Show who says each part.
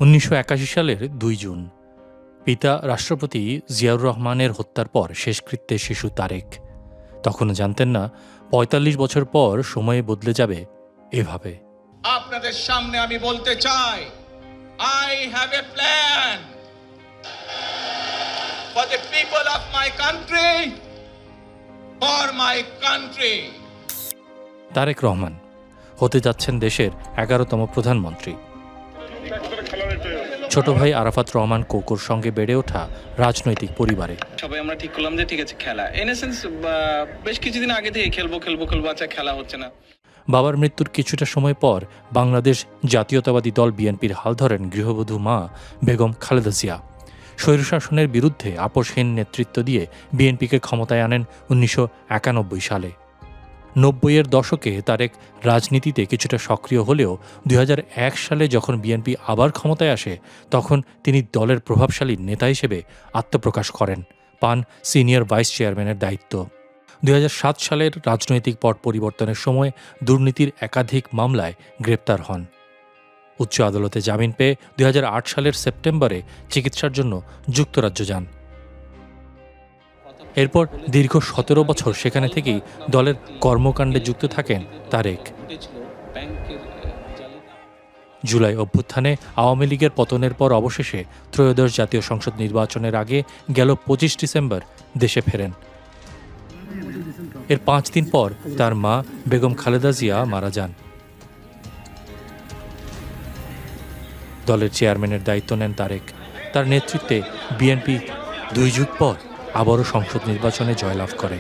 Speaker 1: 1981 সালের 2 জুন পিতা রাষ্ট্রপতি জিয়াউর রহমানের হত্যার পর শেষকৃত্যে শিশু তারেক। তখনও জানতেন না ৪৫ বছর পর সময় বদলে যাবে এভাবে।
Speaker 2: আপনাদের সামনে আমি বলতে চাই, I have a plan for the people of my country, for my country.
Speaker 1: Tarique Rahman হতে যাচ্ছেন দেশের 11তম প্রধানমন্ত্রী। ছোট ভাই আরাফাত রহমান কোকোর সঙ্গে বেড়ে ওঠা রাজনৈতিক পরিবারে।
Speaker 3: সবাই আমরা ঠিক করলাম যে ঠিক আছে খেলা, ইন এ সেন্স বেশ কিছুদিন আগে থেকে খেলবো আচ্ছা খেলা হচ্ছে না।
Speaker 1: বাবার মৃত্যুর কিছুটা সময় পর বাংলাদেশ জাতীয়তাবাদী দল বিএনপির হাল ধরেন গৃহবধূ মা বেগম খালেদা জিয়া। স্বৈরশাসনের বিরুদ্ধে আপোষহীন নেতৃত্ব দিয়ে বিএনপিকে ক্ষমতায় আনেন 1991 সালে। 90-এর দশকে তারেক রাজনীতিতে কিছুটা সক্রিয় হলেও 2001 সালে যখন বিএনপি আবার ক্ষমতায় আসে তখন তিনি দলের প্রভাবশালী নেতা হিসেবে আত্মপ্রকাশ করেন, পান সিনিয়র ভাইস চেয়ারম্যানের দায়িত্ব। 2007 সালের রাজনৈতিক পট পরিবর্তনের সময় দুর্নীতির একাধিক মামলায় গ্রেপ্তার হন। উচ্চ আদালতে জামিন পেয়ে 2008 সালের সেপ্টেম্বরে চিকিৎসার জন্য যুক্তরাজ্য যান। এরপর দীর্ঘ 17 বছর সেখানে থেকেই দলের কর্মকাণ্ডে যুক্ত থাকেন তারেক। জুলাই অভ্যুত্থানে আওয়ামী লীগের পতনের পর অবশেষে ত্রয়োদশ জাতীয় সংসদ নির্বাচনের আগে গেল 25 ডিসেম্বর দেশে ফেরেন। এর 5 দিন পর তার মা বেগম খালেদা জিয়া মারা যান। দলের চেয়ারম্যানের দায়িত্ব নেন তারেক। তার নেতৃত্বে বিএনপি 2 যুগ পর আবারও সংসদ নির্বাচনে জয়লাভ করে।